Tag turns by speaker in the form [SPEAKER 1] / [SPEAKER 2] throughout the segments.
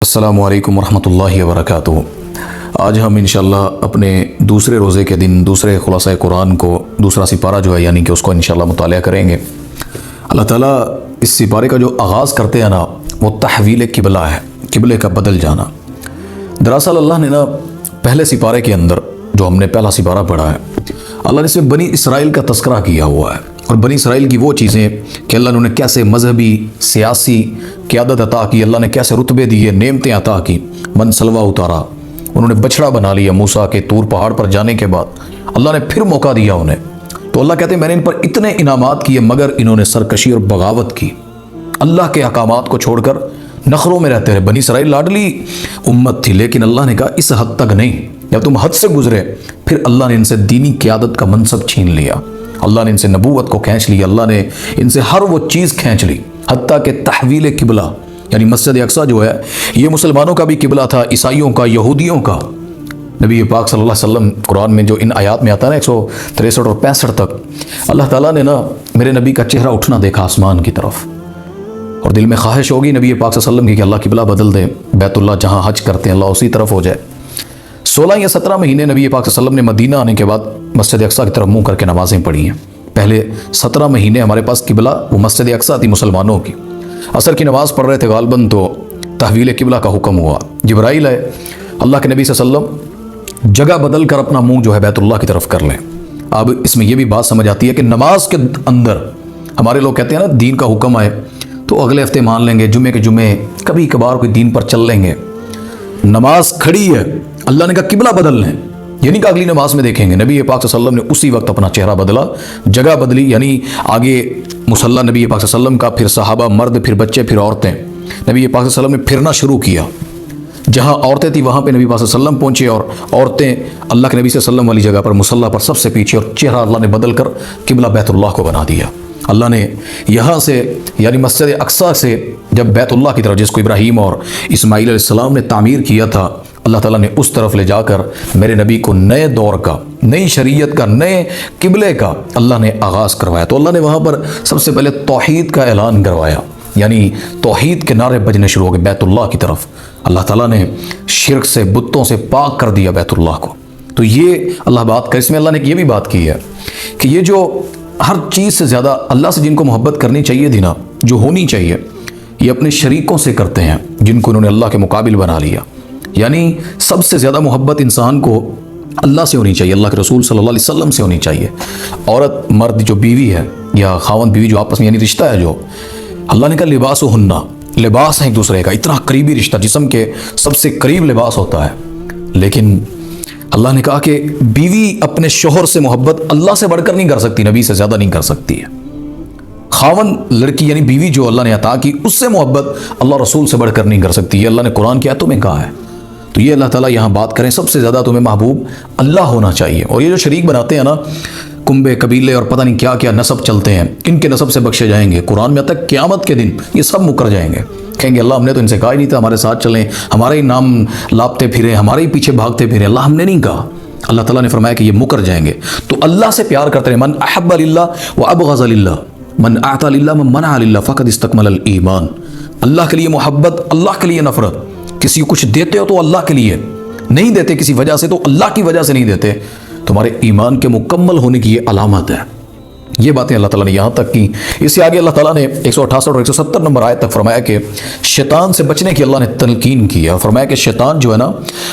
[SPEAKER 1] السلام علیکم ورحمۃ اللہ وبرکاتہ۔ آج ہم انشاءاللہ اپنے دوسرے روزے کے دن دوسرے خلاصہ قرآن کو دوسرا سپارہ جو ہے یعنی کہ اس کو انشاءاللہ مطالعہ کریں گے۔ اللہ تعالیٰ اس سپارے کا جو آغاز کرتے ہیں نا وہ تحویل قبلہ ہے، قبلے کا بدل جانا۔ دراصل اللہ نے نا پہلے سپارے کے اندر جو ہم نے پہلا سپارہ پڑھا ہے، اللہ نے اس میں بنی اسرائیل کا تذکرہ کیا ہوا ہے، اور بنی اسرائیل کی وہ چیزیں کہ اللہ نے انہیں کیسے مذہبی سیاسی قیادت عطا کی، اللہ نے کیسے رتبے دیے، نعمتیں عطا کی، من سلوہ اتارا، انہوں نے بچڑا بنا لیا موسیٰ کے طور پہاڑ پر جانے کے بعد، اللہ نے پھر موقع دیا انہیں۔ تو اللہ کہتے ہیں میں نے ان پر اتنے انعامات کیے مگر انہوں نے سرکشی اور بغاوت کی، اللہ کے احکامات کو چھوڑ کر نخروں میں رہتے رہے۔ بنی اسرائیل لاڈلی امت تھی، لیکن اللہ نے کہا اس حد تک نہیں، جب تم حد سے گزرے پھر اللہ نے ان سے دینی قیادت کا منصب چھین لیا، اللہ نے ان سے نبوت کو کھینچ لیا، اللہ نے ان سے ہر وہ چیز کھینچ لی، حتیٰ کہ تحویل قبلہ یعنی مسجد اقصیٰ جو ہے یہ مسلمانوں کا بھی قبلہ تھا، عیسائیوں کا، یہودیوں کا۔ نبی پاک صلی اللہ علیہ وسلم قرآن میں جو ان آیات میں آتا ہے نا 163 اور 65 تک، اللہ تعالیٰ نے نا میرے نبی کا چہرہ اٹھنا دیکھا آسمان کی طرف، اور دل میں خواہش ہوگی نبی پاک صلی اللہ علیہ وسلم کی کہ اللہ قبلہ بدل دے، بیت اللہ جہاں حج کرتے ہیں اللہ اسی طرف ہو جائے۔ 16 یا 17 مہینے نبی پاک صلی اللہ علیہ وسلم نے مدینہ آنے کے بعد مسجد اقصیٰ کی طرف منہ کر کے نمازیں پڑھی ہیں۔ پہلے 17 مہینے ہمارے پاس قبلہ وہ مسجد اقصیٰ تھی مسلمانوں کی۔ عصر کی نماز پڑھ رہے تھے غالباً تو تحویل قبلہ کا حکم ہوا، جبرائیل ہے، اللہ کے نبی صلی اللہ علیہ وسلم جگہ بدل کر اپنا منہ جو ہے بیت اللہ کی طرف کر لیں۔ اب اس میں یہ بھی بات سمجھ آتی ہے کہ نماز کے اندر ہمارے لوگ کہتے ہیں نا دین کا حکم آئے تو اگلے ہفتے مان لیں گے، جمعے کے جمعے کبھی کبھار کوئی دین پر چل لیں گے۔ نماز کھڑی ہے، اللہ نے کہا قبلہ بدل لیں، یعنی کہ اگلی نماز میں دیکھیں گے۔ نبی پاک صلی اللہ علیہ وسلم نے اسی وقت اپنا چہرہ بدلا، جگہ بدلی، یعنی آگے مصلی نبی پاک صلی اللہ علیہ وسلم کا، پھر صحابہ، مرد، پھر بچے، پھر عورتیں۔ نبی پاک صلی اللہ علیہ وسلم نے پھرنا شروع کیا، جہاں عورتیں تھیں وہاں پہ نبی پاک صلی اللہ علیہ وسلم پہنچے، اور عورتیں اللہ کے نبی صلی اللہ علیہ وسلم والی جگہ پر مصلی پر سب سے پیچھے، اور چہرہ اللہ نے بدل کر قبلہ بیت اللہ کو بنا دیا۔ اللہ نے یہاں سے یعنی مسجد اقصیٰ سے جب بیت اللہ کی طرف جس کو ابراہیم اور اسماعیل علیہ السلام نے تعمیر کیا تھا، اللہ تعالیٰ نے اس طرف لے جا کر میرے نبی کو نئے دور کا، نئی شریعت کا، نئے قبلے کا اللہ نے آغاز کروایا۔ تو اللہ نے وہاں پر سب سے پہلے توحید کا اعلان کروایا، یعنی توحید کے نعرے بجنے شروع ہو گئے بیت اللہ کی طرف۔ اللہ تعالیٰ نے شرک سے، بتوں سے پاک کر دیا بیت اللہ کو۔ تو یہ اللہ بات کر، اس میں اللہ نے یہ بھی بات کی ہے کہ یہ جو ہر چیز سے زیادہ اللہ سے جن کو محبت کرنی چاہیے تھی نا، جو ہونی چاہیے، یہ اپنے شریکوں سے کرتے ہیں جن کو انہوں نے اللہ کے مقابل بنا لیا۔ یعنی سب سے زیادہ محبت انسان کو اللہ سے ہونی چاہیے، اللہ کے رسول صلی اللہ علیہ وسلم سے ہونی چاہیے۔ عورت مرد جو بیوی ہے یا خاوند بیوی جو آپس میں یعنی رشتہ ہے، جو اللہ نے کہا لباس و ہننا، لباس ہے ایک دوسرے کا، اتنا قریبی رشتہ، جسم کے سب سے قریب لباس ہوتا ہے۔ لیکن اللہ نے کہا کہ بیوی اپنے شوہر سے محبت اللہ سے بڑھ کر نہیں کر سکتی، نبی سے زیادہ نہیں کر سکتی ہے۔ خاوند لڑکی یعنی بیوی جو اللہ نے عطا کی اس سے محبت اللہ رسول سے بڑھ کر نہیں کر سکتی، یہ اللہ نے قرآن کی آیتوں میں کہا ہے۔ تو یہ اللہ تعالیٰ یہاں بات کریں سب سے زیادہ تمہیں محبوب اللہ ہونا چاہیے۔ اور یہ جو شریک بناتے ہیں نا، کنبے، قبیلے اور پتہ نہیں کیا کیا نسب چلتے ہیں، ان کے نسب سے بخشے جائیں گے۔ قرآن میں آتا ہے قیامت کے دن یہ سب مکر جائیں گے، کہیں گے اللہ ہم نے تو ان سے کہا ہی نہیں تھا ہمارے ساتھ چلیں، ہمارے ہی نام لاپتے پھریں، ہمارے ہی پیچھے بھاگتے پھریں، اللہ ہم نے نہیں کہا۔ اللہ تعالیٰ نے فرمایا کہ یہ مکر جائیں گے۔ تو اللہ سے پیار کرتے رہے، من احب للہ و ابغض للہ، من اعطى للہ من منع للہ فقد استکمل الایمان۔ اللہ کے لیے محبت، اللہ کے لیے نفرت، کسی کو کچھ دیتے ہو تو اللہ کے لیے، نہیں دیتے کسی وجہ سے تو اللہ کی وجہ سے نہیں دیتے، تمہارے ایمان کے مکمل ہونے کی یہ علامت ہے۔ یہ باتیں اللہ تعالیٰ نے یہاں تک کی۔ اس سے آگے اللہ تعالیٰ نے 168 اور 170 نمبر آیت تک فرمایا کہ شیطان سے بچنے کی اللہ نے تلقین کیا، فرمایا کہ شیطان جو ہے نا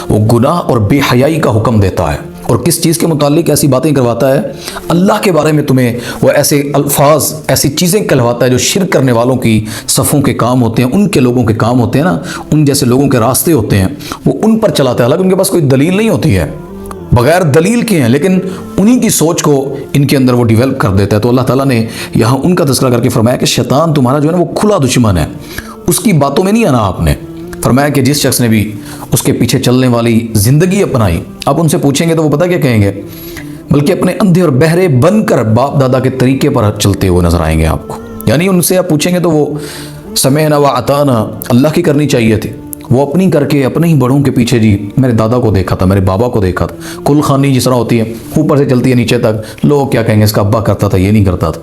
[SPEAKER 1] وہ گناہ اور بے حیائی کا حکم دیتا ہے، اور کس چیز کے متعلق ایسی باتیں کرواتا ہے؟ اللہ کے بارے میں تمہیں وہ ایسے الفاظ، ایسی چیزیں کہلواتا ہے جو شرک کرنے والوں کی صفوں کے کام ہوتے ہیں، ان کے لوگوں کے کام ہوتے ہیں نا، ان جیسے لوگوں کے راستے ہوتے ہیں، وہ ان پر چلاتا ہے، حالانکہ ان کے پاس کوئی دلیل نہیں ہوتی ہے، بغیر دلیل کے ہیں، لیکن انہی کی سوچ کو ان کے اندر وہ ڈیولپ کر دیتا ہے۔ تو اللہ تعالیٰ نے یہاں ان کا تذکرہ کر کے فرمایا کہ شیطان تمہارا جو ہے نا وہ کھلا دشمن ہے، اس کی باتوں میں نہیں آنا آپ نے۔ فرمایا کہ جس شخص نے بھی اس کے پیچھے چلنے والی زندگی اپنائی، آپ ان سے پوچھیں گے تو وہ پتہ کیا کہیں گے؟ بلکہ اپنے اندھے اور بہرے بن کر باپ دادا کے طریقے پر چلتے ہوئے نظر آئیں گے آپ کو۔ یعنی ان سے آپ پوچھیں گے تو وہ سمعنا و اطعنا اللہ کی کرنی چاہیے تھی، وہ اپنی کر کے اپنے ہی بڑوں کے پیچھے، جی میرے دادا کو دیکھا تھا، میرے بابا کو دیکھا تھا، کل خانی جس طرح ہوتی ہے اوپر سے چلتی ہے نیچے تک، لوگ کیا کہیں گے اس کا ابا کرتا تھا، یہ نہیں کرتا تھا،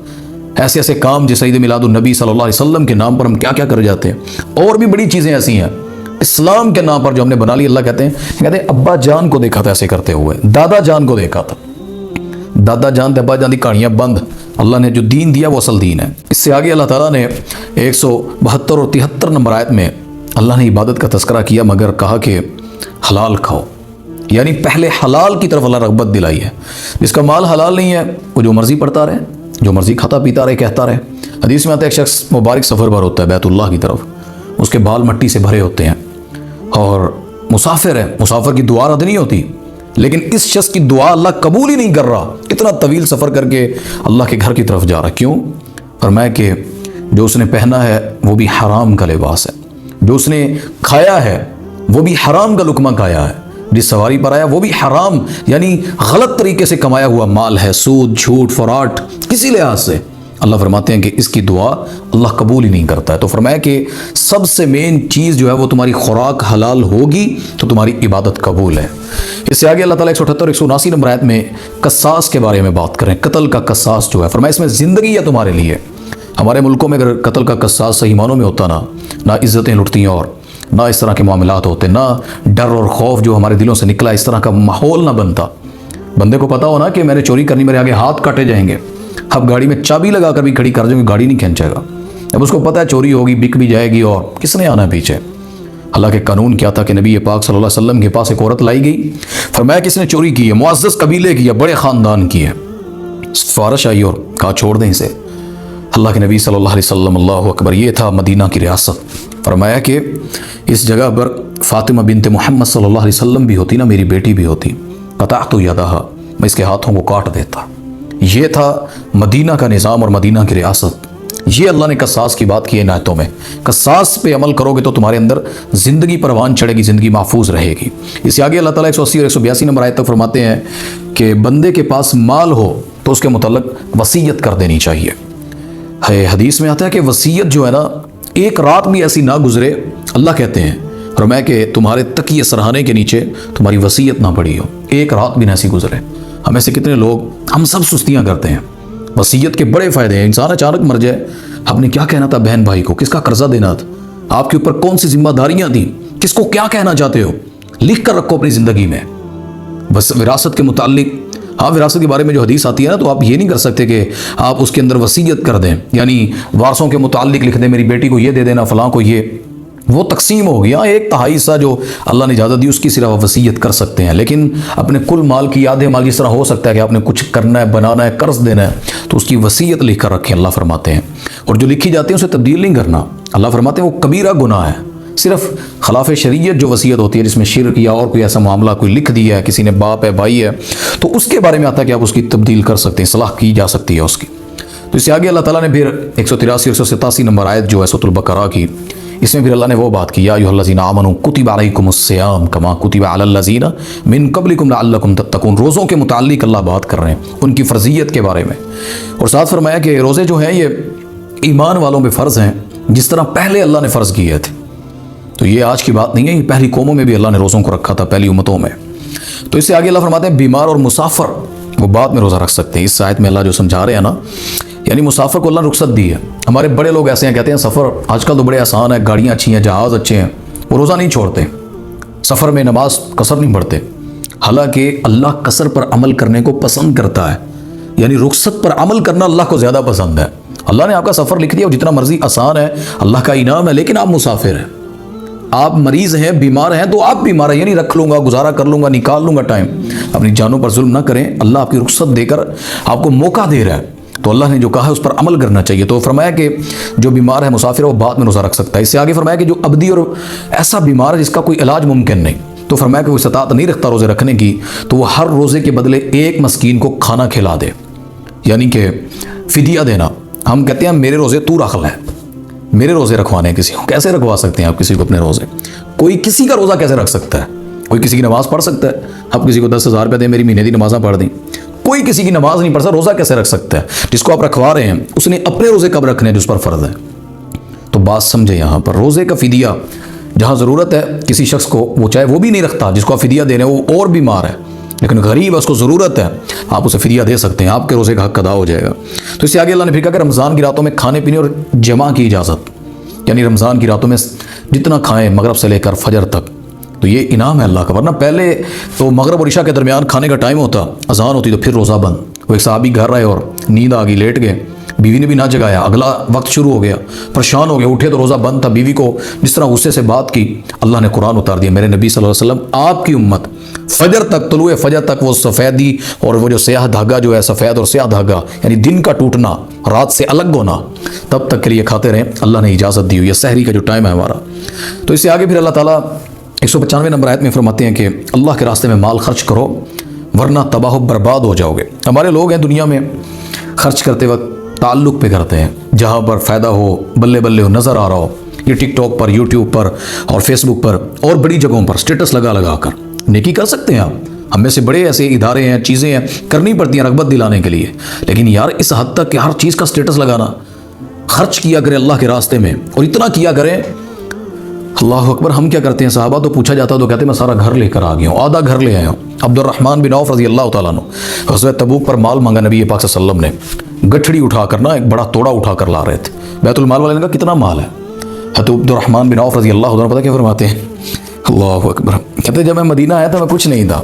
[SPEAKER 1] ایسے ایسے کام جیسے عید میلاد النبی صلی اللہ علیہ وسلم کے نام پر ہم کیا کیا کر جاتے ہیں، اور بھی بڑی چیزیں ایسی ہیں اسلام کے نام پر جو ہم نے بنا لی، اللہ کہتے ہیں ابا جان کو دیکھا تھا ایسے کرتے ہوئے، دادا جان کو دیکھا تھا، دادا جان تے ابا جان دی کہانیاں بند، اللہ نے جو دین دیا وہ اصل دین ہے۔ اس سے آگے اللہ تعالیٰ نے 172 اور 73 نمبر آیت میں اللہ نے عبادت کا تذکرہ کیا، مگر کہا کہ حلال کھاؤ، یعنی پہلے حلال کی طرف اللہ رغبت دلائی ہے۔ جس کا مال حلال نہیں ہے وہ جو مرضی پڑھتا رہے، جو مرضی کھاتا پیتا رہے، کہتا رہے۔ حدیث میں آتا ہے ایک شخص مبارک سفر پر ہوتا ہے بیت اللہ کی طرف، اس کے بال مٹی سے بھرے ہوتے ہیں اور مسافر ہے، مسافر کی دعا رد نہیں ہوتی، لیکن اس شخص کی دعا اللہ قبول ہی نہیں کر رہا، اتنا طویل سفر کر کے اللہ کے گھر کی طرف جا رہا۔ کیوں؟ فرمایا کہ جو اس نے پہنا ہے وہ بھی حرام کا لباس ہے، جو اس نے کھایا ہے وہ بھی حرام کا لقمہ کھایا ہے، جس سواری پر آیا وہ بھی حرام یعنی غلط طریقے سے کمایا ہوا مال ہے، سود، جھوٹ، فراڈ، کسی لحاظ سے۔ اللہ فرماتے ہیں کہ اس کی دعا اللہ قبول ہی نہیں کرتا ہے۔ تو فرمایا کہ سب سے مین چیز جو ہے وہ تمہاری خوراک حلال ہوگی تو تمہاری عبادت قبول ہے۔ اس سے آگے اللہ تعالیٰ 178 179 نمبر آیت میں قصاص کے بارے میں بات کریں، قتل کا قصاص جو ہے، فرمایا اس میں زندگی ہے تمہارے لیے۔ ہمارے ملکوں میں اگر قتل کا قصاص صحیح معنوں میں ہوتا نہ عزتیں لٹتی اور نہ اس طرح کے معاملات ہوتے، نہ ڈر اور خوف جو ہمارے دلوں سے نکلا، اس طرح کا ماحول نہ بنتا۔ بندے کو پتا ہونا کہ میں نے چوری کرنی، میرے آگے ہاتھ کاٹے جائیں گے، اب گاڑی میں چابی لگا کر بھی کھڑی کر دیں گے، گاڑی نہیں کھینچے گا۔ اب اس کو پتہ ہے چوری ہوگی، بک بھی جائے گی، اور کس نے آنا ہے پیچھے۔ اللہ کے قانون کیا تھا کہ نبی پاک صلی اللہ علیہ وسلم کے پاس ایک عورت لائی گئی، فرمایا کہ اس نے چوری کی ہے، معزز قبیلے کی ہے، بڑے خاندان کی ہے۔ سفارش آئی اور کہا چھوڑ دیں اسے۔ اللہ کے نبی صلی اللہ علیہ وسلم، اللہ اکبر، یہ تھا مدینہ کی ریاست، فرمایا کہ اس جگہ پر فاطمہ بنت محمد صلی اللہ علیہ وسلم بھی ہوتی نا، میری بیٹی بھی ہوتی، قطعت یدہا، میں اس کے ہاتھوں کو کاٹ دیتا۔ یہ تھا مدینہ کا نظام اور مدینہ کی ریاست۔ یہ اللہ نے قصاص کی بات کی ہے آیتوں میں، قصاص پہ عمل کرو گے تو تمہارے اندر زندگی پروان چڑھے گی، زندگی محفوظ رہے گی۔ اس سے آگے اللہ تعالیٰ 180 اور 182 نمبر آیت تک فرماتے ہیں کہ بندے کے پاس مال ہو تو اس کے متعلق وصیت کر دینی چاہیے۔ حدیث میں آتا ہے کہ وصیت جو ہے نا، ایک رات بھی ایسی نہ گزرے، اللہ کہتے ہیں فرمایا کہ تمہارے تکیے سرہانے کے نیچے تمہاری وصیت نہ پڑی ہو، ایک رات بھی نہ ایسی گزرے۔ ہمیں سے کتنے لوگ، ہم سب سستیاں کرتے ہیں۔ وصیت کے بڑے فائدے ہیں، انسان اچانک مر جائے، آپ نے کیا کہنا تھا بہن بھائی کو، کس کا قرضہ دینا تھا، آپ کے اوپر کون سی ذمہ داریاں تھیں، کس کو کیا کہنا چاہتے ہو، لکھ کر رکھو اپنی زندگی میں۔ بس وراثت کے متعلق، ہاں وراثت کے بارے میں جو حدیث آتی ہے نا، تو آپ یہ نہیں کر سکتے کہ آپ اس کے اندر وصیت کر دیں، یعنی وارثوں کے متعلق لکھ دیں، میری بیٹی کو یہ دے دینا، فلاں کو یہ، وہ تقسیم ہو گیا۔ ایک تہائی حصہ جو اللہ نے اجازت دی اس کی صرف آپ وصیت کر سکتے ہیں، لیکن اپنے کل مال کی آدھے مال جس طرح ہو سکتا ہے کہ آپ نے کچھ کرنا ہے، بنانا ہے، قرض دینا ہے، تو اس کی وصیت لکھ کر رکھیں، اللہ فرماتے ہیں۔ اور جو لکھی جاتی ہے اسے تبدیل نہیں کرنا، اللہ فرماتے ہیں وہ کبیرہ گناہ ہے۔ صرف خلاف شریعت جو وصیت ہوتی ہے جس میں شرک یا اور کوئی ایسا معاملہ کوئی لکھ دیا ہے، کسی نے باپ ہے، بھائی ہے، تو اس کے بارے میں آتا ہے کہ آپ اس کی تبدیل کر سکتے ہیں، اصلاح کی جا سکتی ہے اس کی۔ تو اس سے آگے اللہ تعالیٰ نے پھر 183 187 نمبر آیت جو ہے سورۃ البقرہ کی، اس میں پھر اللہ نے وہ بات کی، یا ایھا الذین آمنوا کتب علیکم الصیام کما کتب علی الذین من قبلکم لعلکم تتقون۔ روزوں کے متعلق اللہ بات کر رہے ہیں، ان کی فرضیت کے بارے میں، اور ساتھ فرمایا کہ روزے جو ہیں یہ ایمان والوں پہ فرض ہیں، جس طرح پہلے اللہ نے فرض کیے تھے۔ تو یہ آج کی بات نہیں ہے، یہ پہلی قوموں میں بھی اللہ نے روزوں کو رکھا تھا، پہلی امتوں میں۔ تو اس سے آگے اللہ فرماتے ہیں بیمار اور مسافر وہ بعد میں روزہ رکھ سکتے ہیں۔ اس آیت میں اللہ جو سمجھا رہے ہیں نا، یعنی مسافر کو اللہ نے رخصت دی ہے۔ ہمارے بڑے لوگ ایسے ہیں، کہتے ہیں سفر آج کل تو بڑے آسان ہے، گاڑیاں اچھی ہیں، جہاز اچھے ہیں، وہ روزہ نہیں چھوڑتے، سفر میں نماز قصر نہیں پڑھتے۔ حالانکہ اللہ قصر پر عمل کرنے کو پسند کرتا ہے، یعنی رخصت پر عمل کرنا اللہ کو زیادہ پسند ہے۔ اللہ نے آپ کا سفر لکھ دیا، جتنا مرضی آسان ہے، اللہ کا انعام ہے، لیکن آپ مسافر ہیں، آپ مریض ہیں، بیمار ہیں، تو آپ بیمار ہیں، یعنی رکھ لوں گا، گزارا کر لوں گا، نکال لوں گا ٹائم۔ اپنی جانوں پر ظلم نہ کریں، اللہ آپ کی رخصت دے کر آپ کو موقع دے رہا ہے، تو اللہ نے جو کہا ہے اس پر عمل کرنا چاہیے۔ تو فرمایا کہ جو بیمار ہے، مسافر ہے، وہ بعد میں روزہ رکھ سکتا ہے۔ اس سے آگے فرمایا کہ جو ابدی اور ایسا بیمار ہے جس کا کوئی علاج ممکن نہیں، تو فرمایا کہ وہ استطاعت نہیں رکھتا روزے رکھنے کی، تو وہ ہر روزے کے بدلے ایک مسکین کو کھانا کھلا دے، یعنی کہ فدیہ دینا۔ ہم کہتے ہیں میرے روزے تو رکھ لے، میرے روزے رکھوانے ہیں کسی کو، کیسے رکھوا سکتے ہیں آپ کسی کو اپنے روزے؟ کوئی کسی کا روزہ کیسے رکھ سکتا ہے؟ کوئی کسی کی نماز پڑھ سکتا ہے؟ آپ کسی کو 10,000 روپے دیں، میری مہینے کی نمازاں پڑھ دیں، کوئی کسی کی نماز نہیں پڑھ سکتا، روزہ کیسے رکھ سکتا ہے؟ جس کو آپ رکھوا رہے ہیں اس نے اپنے روزے کب رکھنے ہیں جو اس پر فرض ہے؟ تو بات سمجھے، یہاں پر روزے کا فدیہ جہاں ضرورت ہے کسی شخص کو، وہ چاہے وہ بھی نہیں رکھتا جس کو آپ فدیہ دے رہے ہیں، وہ اور بیمار ہے لیکن غریب ہے، اس کو ضرورت ہے، آپ اسے فدیہ دے سکتے ہیں، آپ کے روزے کا حق ادا ہو جائے گا۔ تو اس سے آگے اللہ نے پھر کہا کہ رمضان کی راتوں میں کھانے پینے اور جمع کی اجازت، یعنی رمضان کی راتوں میں جتنا کھائیں مغرب سے لے کر فجر تک، تو یہ انعام ہے اللہ کا۔ ورنہ پہلے تو مغرب اور عشاء کے درمیان کھانے کا ٹائم ہوتا، اذان ہوتی تو پھر روزہ بند۔ وہ ایک صحابی گھر رہے اور نیند آ گئی، لیٹ گئے، بیوی نے بھی نہ جگایا، اگلا وقت شروع ہو گیا، پریشان ہو گیا، اٹھے تو روزہ بند تھا۔ بیوی کو جس طرح غصے سے بات کی، اللہ نے قرآن اتار دیا، میرے نبی صلی اللہ علیہ وسلم آپ کی امت فجر تک، طلوع فجر تک وہ سفیدی اور وہ جو سیاہ دھاگا جو ہے، سفید اور سیاہ دھاگا یعنی دن کا ٹوٹنا، رات سے الگ ہونا، تب تک کے لیے کھاتے رہیں، اللہ نے اجازت دی ہوئی ہے، سحری کا جو ٹائم ہے ہمارا۔ تو اس سے آگے پھر اللہ تعالیٰ 195 نمبر آیت میں فرماتے ہیں کہ اللہ کے راستے میں مال خرچ کرو ورنہ تباہ و برباد ہو جاؤ گے۔ ہمارے لوگ ہیں دنیا میں خرچ کرتے وقت تعلق پہ کرتے ہیں، جہاں پر فائدہ ہو، بلے بلے ہو، نظر آ رہا ہو، یہ ٹک ٹاک پر، یوٹیوب پر اور فیس بک پر اور بڑی جگہوں پر سٹیٹس لگا لگا کر نیکی کر سکتے ہیں آپ۔ ہم میں سے بڑے ایسے ادارے ہیں، چیزیں ہیں، کرنی پڑتی ہیں رغبت دلانے کے لیے، لیکن یار اس حد تک کہ ہر چیز کا سٹیٹس لگانا، خرچ کیا کریں اللہ کے راستے میں، اور اتنا کیا کریں، اللہ اکبر۔ ہم کیا کرتے ہیں، صحابہ تو پوچھا جاتا تو کہتے ہیں میں سارا گھر لے کر آ گیا ہوں، آدھا گھر لے آیا ہوں۔ عبد الرحمن بن عوف رضی اللہ تعالیٰ عنہ غزوہ تبوک پر مال مانگا، نبی پاک صلی اللہ علیہ وسلم نے گٹھڑی اٹھا کر ایک بڑا توڑا اٹھا کر لا رہے تھے، بیت المال والے نے کہا کتنا مال ہے؟ حضرت عبد الرحمن بن عوف رضی اللہ عنہ پتہ کیا فرماتے ہیں، اللہ اکبر، کہتے ہیں جب میں مدینہ آیا تھا میں کچھ نہیں تھا،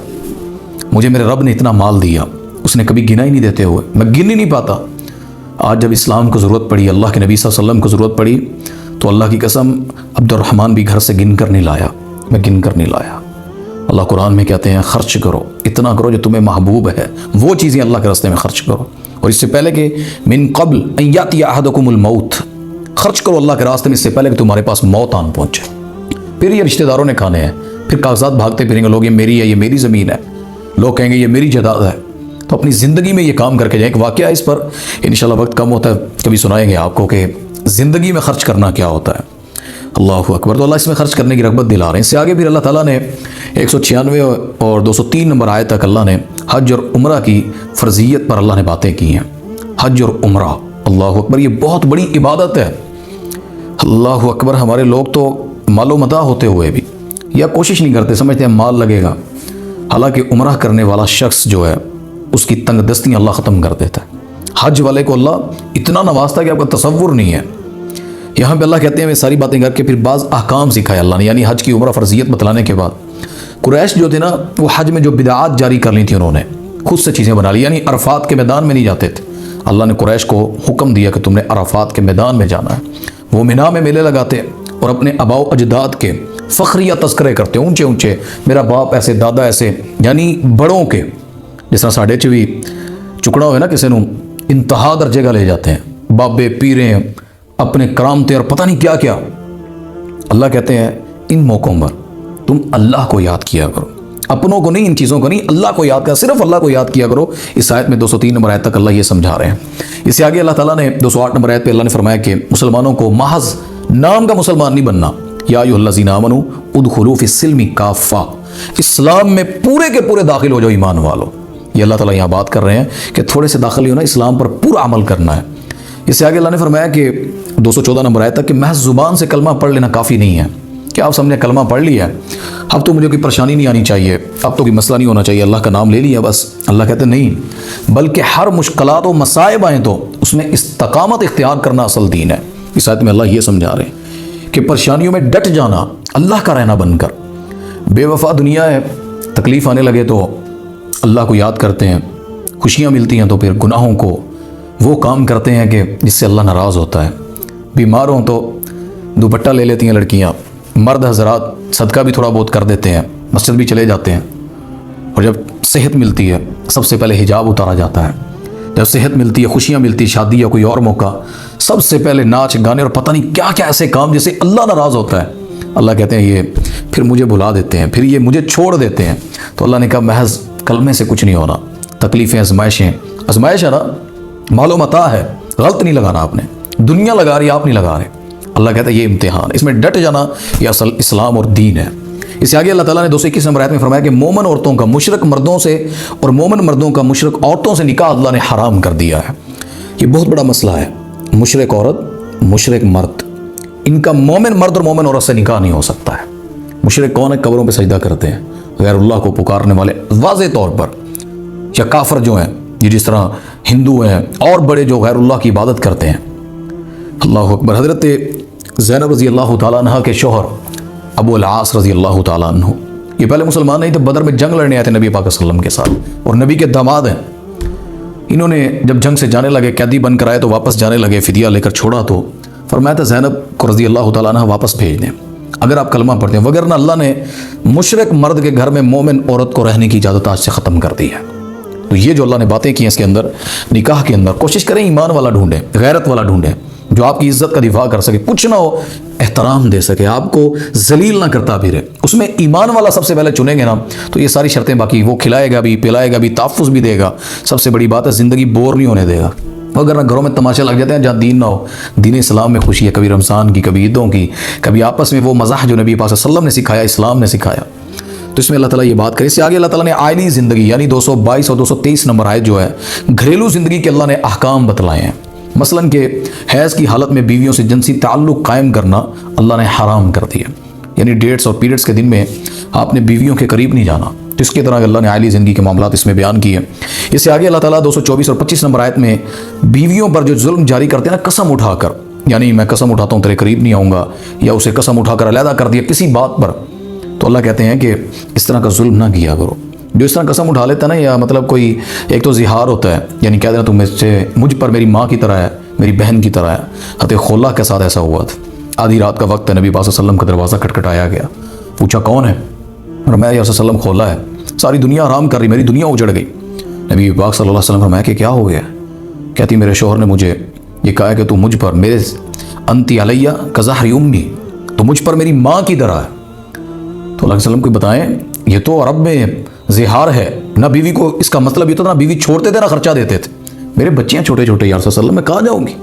[SPEAKER 1] مجھے میرے رب نے اتنا مال دیا، اس نے کبھی گنا ہی نہیں دیتے ہوئے، میں گن ہی نہیں پاتا۔ آج جب اسلام کو ضرورت پڑی، اللہ کے نبی صلی اللہ علیہ وسلم کو ضرورت پڑی، تو اللہ کی قسم عبد الرحمن بھی گھر سے گن کر نہیں لایا، میں گن کر نہیں لایا۔ اللہ قرآن میں کہتے ہیں خرچ کرو، اتنا کرو جو تمہیں محبوب ہے، وہ چیزیں اللہ کے راستے میں خرچ کرو، اور اس سے پہلے کہ من قبل ان یاتی احدکم الموت، خرچ کرو اللہ کے راستے میں اس سے پہلے کہ تمہارے پاس موت آن پہنچے۔ پھر یہ رشتہ داروں نے کھانے ہیں، پھر کاغذات بھاگتے پھریں گے لوگ، یہ میری ہے، یہ میری زمین ہے، لوگ کہیں گے یہ میری جائیداد ہے۔ تو اپنی زندگی میں یہ کام کر کے جائیں۔ ایک واقعہ اس پر انشاءاللہ وقت کم ہوتا ہے، کبھی سنائیں گے آپ کو کہ زندگی میں خرچ کرنا کیا ہوتا ہے۔ اللہ اکبر۔ تو اللہ اس میں خرچ کرنے کی رغبت دلا رہے ہیں۔ اس سے آگے پھر اللہ تعالیٰ نے 196 اور 203 نمبر آیت تک اللہ نے حج اور عمرہ کی فرضیت پر اللہ نے باتیں کی ہیں۔ حج اور عمرہ، اللہ اکبر، یہ بہت بڑی عبادت ہے۔ اللہ اکبر۔ ہمارے لوگ تو مال و متاع ہوتے ہوئے بھی یا کوشش نہیں کرتے، سمجھتے ہیں مال لگے گا، حالانکہ عمرہ کرنے والا شخص جو ہے اس کی تنگ دستیاں اللہ ختم کر دیتا ہے۔ حج والے کو اللہ اتنا نوازتا ہے کہ آپ کا تصور نہیں ہے۔ یہاں پہ اللہ کہتے ہیں یہ ساری باتیں کر کے پھر بعض احکام سکھائے اللہ نے، یعنی حج کی عمرہ فرضیت بتلانے کے بعد قریش جو تھے نا، وہ حج میں جو بدعات جاری کر لی تھی، انہوں نے خود سے چیزیں بنا لی، یعنی عرفات کے میدان میں نہیں جاتے تھے۔ اللہ نے قریش کو حکم دیا کہ تم نے عرفات کے میدان میں جانا ہے۔ وہ مینا میں میلے لگاتے اور اپنے آباء و اجداد کے فخریہ تذکرے کرتے، اونچے اونچے، میرا باپ ایسے، دادا ایسے، یعنی بڑوں کے، جس طرح ساڑھے چوی چکنا ہوئے نا کسی نو، انتہا درجے کا لے جاتے ہیں، بابے پیریں، اپنے کرامتے اور پتہ نہیں کیا کیا۔ اللہ کہتے ہیں ان موقعوں پر تم اللہ کو یاد کیا کرو، اپنوں کو نہیں، ان چیزوں کو نہیں، اللہ کو یاد کیا، صرف اللہ کو یاد کیا کرو۔ اس آیت میں 203 نمبر آیت تک اللہ یہ سمجھا رہے ہیں۔ اس سے آگے اللہ تعالیٰ نے 208 نمبر آیت پہ اللہ نے فرمایا کہ مسلمانوں کو محض نام کا مسلمان نہیں بننا، یا ایھا الذین آمنوا ادخلوا فی السلم کافہ، اسلام میں پورے کے پورے داخل ہو جاؤ ایمان والو۔ یہ اللہ تعالیٰ یہاں بات کر رہے ہیں کہ تھوڑے سے داخل ہی ہونا، اسلام پر پورا عمل کرنا ہے۔ اس سے آگے اللہ نے فرمایا کہ 214 نمبر آیت تک کہ محض زبان سے کلمہ پڑھ لینا کافی نہیں ہے، کہ آپ سمجھیں کلمہ پڑھ لیا ہے، اب تو مجھے کوئی پریشانی نہیں آنی چاہیے، اب تو کوئی مسئلہ نہیں ہونا چاہیے، اللہ کا نام لے لیا بس۔ اللہ کہتے ہیں نہیں، بلکہ ہر مشکلات و مصائب آئیں تو اس میں استقامت اختیار کرنا اصل دین ہے۔ اس آیت میں اللہ یہ سمجھا رہے ہیں کہ پریشانیوں میں ڈٹ جانا، اللہ کا رہنا بن کر۔ بے وفا دنیا ہے، تکلیف آنے لگے تو اللہ کو یاد کرتے ہیں، خوشیاں ملتی ہیں تو پھر گناہوں کو وہ کام کرتے ہیں کہ جس سے اللہ ناراض ہوتا ہے۔ بیمار ہوں تو دوپٹہ لے لیتی ہیں لڑکیاں، مرد حضرات صدقہ بھی تھوڑا بہت کر دیتے ہیں، مسجد بھی چلے جاتے ہیں، اور جب صحت ملتی ہے سب سے پہلے حجاب اتارا جاتا ہے۔ جب صحت ملتی ہے، خوشیاں ملتی، شادی یا کوئی اور موقع، سب سے پہلے ناچ گانے اور پتہ نہیں کیا کیا ایسے کام جس سے اللہ ناراض ہوتا ہے۔ اللہ کہتے ہیں یہ پھر مجھے بھلا دیتے ہیں، پھر یہ مجھے چھوڑ دیتے ہیں۔ تو اللہ نے کہا محض کلمے سے کچھ نہیں ہونا، تکلیفیں، آزمائشیں، آزمائش ہے نا، مال و متاع ہے، غلط نہیں لگانا آپ نے، دنیا لگا رہی آپ نہیں لگا رہے۔ اللہ کہتا ہے یہ امتحان، اس میں ڈٹ جانا یہ اصل اسلام اور دین ہے۔ اس سے آگے اللہ تعالیٰ نے 221 نمبر آیت میں فرمایا کہ مومن عورتوں کا مشرک مردوں سے اور مومن مردوں کا مشرک عورتوں سے نکاح اللہ نے حرام کر دیا ہے۔ یہ بہت بڑا مسئلہ ہے، مشرک عورت، مشرک مرد، ان کا مومن مرد اور مومن عورت سے نکاح نہیں ہو سکتا ہے۔ مشرک کون ہے؟ قبروں پہ سجدہ کرتے ہیں، غیر اللہ کو پکارنے والے واضح طور پر، یا کافر جو ہیں، یہ جس طرح ہندو ہیں اور بڑے جو غیر اللہ کی عبادت کرتے ہیں۔ اللہ اکبر۔ حضرت زینب رضی اللہ تعالیٰ عنہ کے شوہر ابو العاص رضی اللہ تعالیٰ عنہ، یہ پہلے مسلمان نہیں تھے، بدر میں جنگ لڑنے آئے تھے نبی پاک صلی اللہ علیہ وسلم کے ساتھ، اور نبی کے داماد ہیں۔ انہوں نے جب جنگ سے جانے لگے، قیدی بن کر آئے تو واپس جانے لگے، فدیہ لے کر چھوڑا تو فرمایا تھا زینب کو رضی اللہ تعالیٰ عنہ واپس بھیج دیں اگر آپ کلمہ پڑھتے ہیں، وگرنہ اللہ نے مشرک مرد کے گھر میں مومن عورت کو رہنے کی اجازت آج سے ختم کر دی ہے۔ تو یہ جو اللہ نے باتیں کی ہیں اس کے اندر، نکاح کے اندر کوشش کریں ایمان والا ڈھونڈیں، غیرت والا ڈھونڈیں، جو آپ کی عزت کا دفاع کر سکے، کچھ نہ ہو احترام دے سکے، آپ کو ذلیل نہ کرتا پھرے، اس میں ایمان والا سب سے پہلے چنیں گے نا تو یہ ساری شرطیں، باقی وہ کھلائے گا بھی، پلائے گا بھی، تحفظ بھی دے گا، سب سے بڑی بات ہے زندگی بور نہیں ہونے دے گا۔ اگر نہ گھروں میں تماشے لگ جاتے ہیں جہاں دین نہ ہو، دین اسلام میں خوشی ہے، کبھی رمضان کی، کبھی عیدوں کی، کبھی آپس میں وہ مزاح جو نبی پاک صلی اللہ علیہ وسلم نے سکھایا، اسلام نے سکھایا، تو اس میں اللہ تعالیٰ یہ بات کرے۔ اس سے آگے اللہ تعالیٰ نے آئلی زندگی یعنی 222 اور 223 نمبر آیت جو ہے، گھریلو زندگی کے اللہ نے احکام بتلائے ہیں، مثلاً کہ حیض کی حالت میں بیویوں سے جنسی تعلق قائم کرنا اللہ نے حرام کر دیا، یعنی ڈیٹس اور پیریڈس کے دن میں آپ نے بیویوں کے قریب نہیں جانا، تو اس کی طرح اللہ نے عائلی زندگی کے معاملات اس میں بیان کیے۔ اس سے آگے اللہ تعالیٰ 224 اور 25 نمبر آیت میں بیویوں پر جو ظلم جاری کرتے ہیں نا، قسم اٹھا کر، یعنی میں قسم اٹھاتا ہوں تیرے قریب نہیں آؤں گا، یا اسے قسم اٹھا کر علیحدہ کر دیا کسی بات پر، تو اللہ کہتے ہیں کہ اس طرح کا ظلم نہ کیا کرو۔ جو اس طرح قسم اٹھا لیتا ہے نا، یا مطلب کوئی ایک تو زہار ہوتا ہے، یعنی کہہ دینا تم مجھ پر میری ماں کی طرح ہے، میری بہن کی طرح ہے۔ حضرت خولہ کے ساتھ ایسا ہوا تھا، آدھی رات کا وقت ہے، نبی پاک صلی اللہ علیہ وسلم کا دروازہ کھٹکھٹایا گیا، پوچھا کون ہے؟ فرمایا یا رسول اللہ وسلم خولہ ہے، ساری دنیا آرام کر رہی، میری دنیا اجڑ گئی۔ نبی پاک صلی اللہ علیہ وسلم فرمایا کہ کیا ہو گیا؟ کہتی میرے شوہر نے مجھے یہ کہا ہے کہ تو مجھ پر میرے انتی علیہ کظہر امی، تو مجھ پر میری ماں کی طرح ہے۔ تو اللہ علیہ وسلم کو بتائیں یہ تو عرب میں زہار ہے، نہ بیوی کو اس کا مطلب یہ تو نہ بیوی چھوڑتے تھے نہ خرچہ دیتے تھے، میرے بچے ہیں چھوٹے چھوٹے، یا رسول اللہ میں کہاں جاؤں گی؟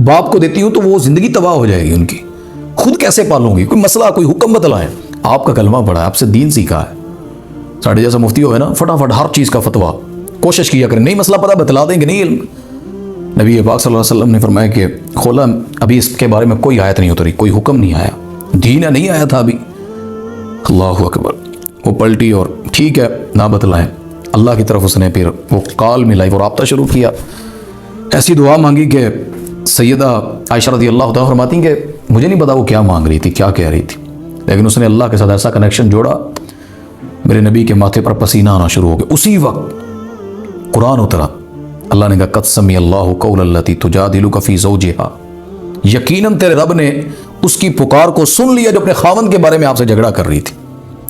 [SPEAKER 1] باپ کو دیتی ہوں تو وہ زندگی تباہ ہو جائے گی ان کی، خود کیسے پالوں گی؟ کوئی مسئلہ کوئی حکم بتلائیں، آپ کا کلمہ پڑھا ہے، آپ سے دین سیکھا ہے، ساڑھے جیسا مفتی ہو ہے نا، فٹافٹ ہر چیز کا فتویٰ کوشش کیا کریں، نہیں مسئلہ پتہ بتلا دیں گے، نہیں علم۔ نبی پاک صلی اللہ علیہ وسلم نے فرمایا کہ خولہ ابھی اس کے بارے میں کوئی آیت نہیں اتری، کوئی حکم نہیں آیا، دین نہیں آیا تھا ابھی۔ اللہ اکبر، وہ پلٹی اور ٹھیک ہے نہ بتلائیں، اللہ کی طرف اس نے پھر وہ کال ملائی، وہ رابطہ شروع کیا، ایسی دعا مانگی کہ سیدہ عائشہ رضی اللہ تعالیٰ فرماتی ہیں کہ مجھے نہیں پتا وہ کیا مانگ رہی تھی، کیا کہہ رہی تھی، لیکن اس نے اللہ کے ساتھ ایسا کنیکشن جوڑا، میرے نبی کے ماتھے پر پسینہ آنا شروع ہو گیا۔ اسی وقت قرآن اترا، اللہ نے کہا قد سمع اللہ قول التی تجادلک فی زوجہا، یقیناً تیرے رب نے اس کی پکار کو سن لیا جو اپنے خاوند کے بارے میں آپ سے جھگڑا کر رہی تھی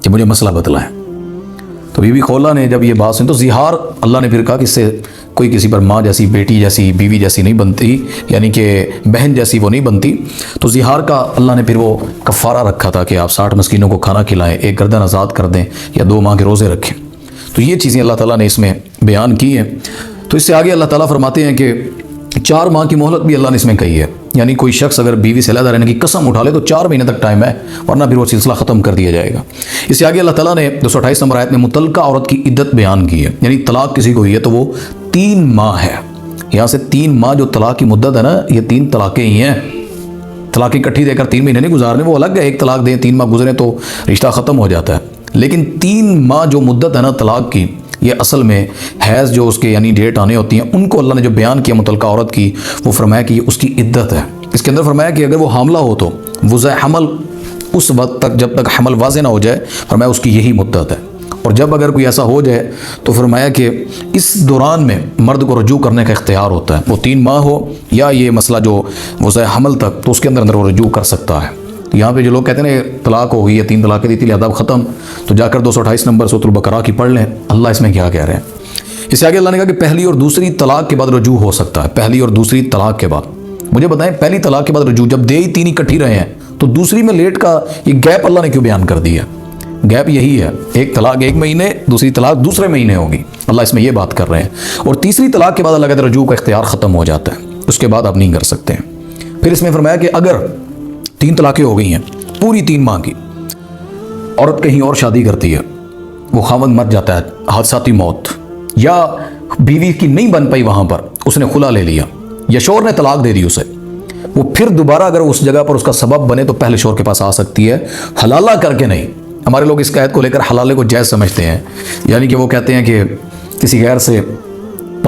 [SPEAKER 1] کہ مجھے مسئلہ بتلائیں۔ تو بی بی خولہ نے جب یہ بات سنی تو زہار اللہ نے پھر کہا کہ اس سے کوئی کسی پر ماں جیسی، بیٹی جیسی، بیوی جیسی نہیں بنتی، یعنی کہ بہن جیسی وہ نہیں بنتی۔ تو زہار کا اللہ نے پھر وہ کفارہ رکھا تھا کہ آپ 60 مسکینوں کو کھانا کھلائیں، ایک گردن آزاد کر دیں، یا 2 ماہ کے روزے رکھیں۔ تو یہ چیزیں اللہ تعالیٰ نے اس میں بیان کی ہیں۔ تو اس سے آگے اللہ تعالیٰ فرماتے ہیں کہ 4 ماہ کی مہلت بھی اللہ نے اس میں کہی ہے، یعنی کوئی شخص اگر بیوی سے علیحدہ رہنے کی قسم اٹھا لے تو 4 مہینے تک ٹائم ہے، ورنہ پھر وہ سلسلہ ختم کر دیا جائے گا۔ اس سے آگے اللہ تعالیٰ نے 228 نمبر آیت میں متعلقہ عورت کی عدت بیان کی ہے، یعنی طلاق کسی کو ہوئی ہے تو وہ 3 ماہ ہے، یہاں سے 3 ماہ جو طلاق کی مدت ہے نا، یہ 3 طلاقیں ہی ہیں، طلاقیں اکٹھی دے کر 3 مہینے نہیں گزارنے، وہ الگ ہے، ایک طلاق دیں 3 ماہ گزرے تو رشتہ ختم ہو جاتا ہے، لیکن 3 ماہ جو مدت ہے نا طلاق کی، یہ اصل میں حیض جو اس کے یعنی ڈیٹ آنے ہوتی ہیں ان کو اللہ نے جو بیان کیا متعلقہ عورت کی، وہ فرمایا کہ یہ اس کی عدت ہے۔ اس کے اندر فرمایا کہ اگر وہ حاملہ ہو تو وضع حمل اس وقت تک جب تک حمل واضح نہ ہو جائے، فرمایا اس کی یہی مدت ہے، اور جب اگر کوئی ایسا ہو جائے تو فرمایا کہ اس دوران میں مرد کو رجوع کرنے کا اختیار ہوتا ہے، وہ 3 ماہ ہو یا یہ مسئلہ جو وضع حمل تک، تو اس کے اندر وہ رجوع کر سکتا ہے۔ یہاں پہ جو لوگ کہتے ہیں طلاق ہو گئی ہے، 3 طلاقیں دی تھی لہذا ختم، تو جا کر 228 نمبر سورۃ البقرہ کی پڑھ لیں، اللہ اس میں کیا کہہ رہے ہیں۔ اس سے آگے اللہ نے کہا کہ پہلی اور دوسری طلاق کے بعد رجوع ہو سکتا ہے، پہلی اور دوسری طلاق کے بعد۔ مجھے بتائیں پہلی طلاق کے بعد رجوع، جب دے ہی 3 اکٹھی رہے ہیں تو دوسری میں لیٹ کا یہ گیپ اللہ نے کیوں بیان کر دیا؟ گیپ یہی ہے، ایک طلاق 1 مہینے، دوسری طلاق دوسرے مہینے ہوگی، اللہ اس میں یہ بات کر رہے ہیں۔ اور تیسری طلاق کے بعد اللہ کہتے ہیں رجوع کا اختیار ختم ہو جاتا ہے، اس کے بعد آپ نہیں کر سکتے ہیں۔ پھر اس میں فرمایا کہ اگر 3 طلاقیں ہو گئی ہیں پوری 3 ماہ کی، عورت کہیں اور شادی کرتی ہے، وہ خاوند مر جاتا ہے، حادثاتی موت، یا بیوی کی نہیں بن پائی، وہاں پر اس نے خلا لے لیا یا شوہر نے طلاق دے دی اسے، وہ پھر دوبارہ اگر اس جگہ پر اس کا سبب بنے تو پہلے شوہر کے پاس آ سکتی ہے، حلالہ کر کے نہیں۔ ہمارے لوگ اس قید کو لے کر حلالے کو جائز سمجھتے ہیں، یعنی کہ وہ کہتے ہیں کہ کسی غیر سے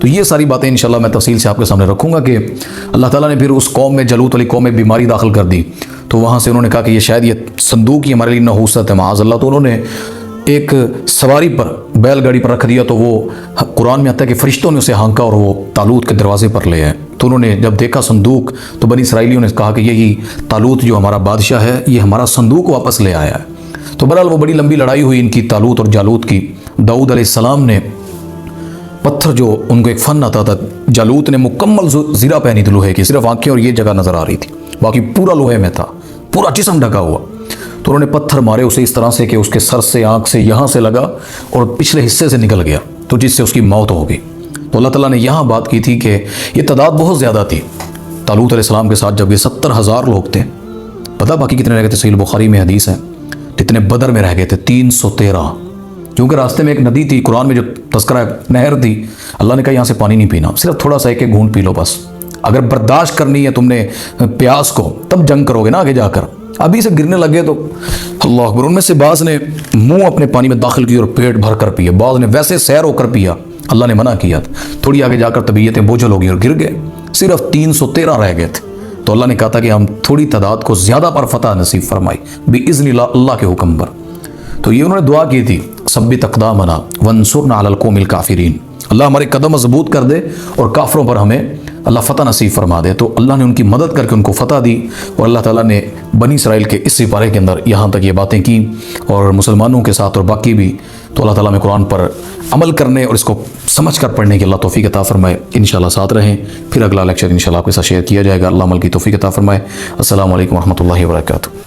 [SPEAKER 1] تو یہ ساری باتیں انشاءاللہ میں تفصیل سے آپ کے سامنے رکھوں گا کہ اللہ تعالیٰ نے پھر اس قوم میں، جالوت والی قوم میں بیماری داخل کر دی، تو وہاں سے انہوں نے کہا کہ یہ شاید یہ صندوق ہی ہمارے لیے نحوست ہے معاذ اللہ، تو انہوں نے ایک سواری پر، بیل گاڑی پر رکھ دیا، تو وہ قرآن میں آتا ہے کہ فرشتوں نے اسے ہانکا اور وہ طالوت کے دروازے پر لے آئے۔ تو انہوں نے جب دیکھا صندوق تو بنی اسرائیلیوں نے کہا کہ یہی طالوت جو ہمارا بادشاہ ہے یہ ہمارا صندوق واپس لے آیا ہے۔ تو بہرحال وہ بڑی لمبی لڑائی ہوئی ان کی طالوت اور جالوت کی۔ داؤد علیہ السلام نے پتھر، جو ان کو ایک فن آتا تھا، جالوت نے مکمل زرہ پہنی تھی لوہے کی، صرف آنکھیں اور یہ جگہ نظر آ رہی تھی، باقی پورا لوہے میں تھا، پورا جسم ڈھکا ہوا۔ تو انہوں نے پتھر مارے اسے اس طرح سے کہ اس کے سر سے، آنکھ سے، یہاں سے لگا اور پچھلے حصے سے نکل گیا، تو جس سے اس کی موت ہو گئی۔ تو اللہ تعالیٰ نے یہاں بات کی تھی کہ یہ تعداد بہت زیادہ تھی طالوت علیہ السلام کے ساتھ، جب یہ 70,000 لوگ تھے۔ پتہ باقی کتنے رہ گئے تھے؟ صحیح بخاری میں حدیث ہے کتنے بدر میں رہ گئے تھے، 313۔ کیونکہ راستے میں ایک ندی تھی، قرآن میں جو تذکرہ ہے نہر تھی، اللہ نے کہا یہاں سے پانی نہیں پینا، صرف تھوڑا سا ایک گھونٹ پی لو بس۔ اگر برداشت کرنی ہے تم نے پیاس کو، تب جنگ کرو گے نا آگے جا کر، ابھی سے گرنے لگے تو اللہ اکبر۔ ان میں سے بعض نے منہ اپنے پانی میں داخل کی اور پیٹ بھر کر پیا، بعض نے ویسے سیر ہو کر پیا، اللہ نے منع کیا، تھوڑی آگے جا کر طبیعتیں بوجھل ہو گئی اور گر گئے، صرف 313 رہ گئے تھے۔ تو اللہ نے کہا تھا کہ ہم تھوڑی تعداد کو زیادہ پر فتح نصیب فرمائی باذن اللہ، اللہ کے حکم پر۔ تو یہ انہوں نے دعا کی تھی، ثبت اقدامنا وانصرنا علی القوم الکافرین، اللہ ہمارے قدم مضبوط کر دے اور کافروں پر ہمیں اللہ فتح نصیب فرما دے۔ تو اللہ نے ان کی مدد کر کے ان کو فتح دی، اور اللہ تعالیٰ نے بنی اسرائیل کے اس سپارے کے اندر یہاں تک یہ باتیں کی، اور مسلمانوں کے ساتھ اور باقی بھی۔ تو اللہ تعالیٰ میں قرآن پر عمل کرنے اور اس کو سمجھ کر پڑھنے کی اللہ توفیق عطا فرمائے۔ انشاءاللہ ساتھ رہیں، پھر اگلا لیکچر انشاءاللہ آپ کے ساتھ شیئر کیا جائے گا۔ اللہ عمل کی توفیق عطا فرمائے۔ السلام علیکم ورحمۃ اللہ وبرکاتہ۔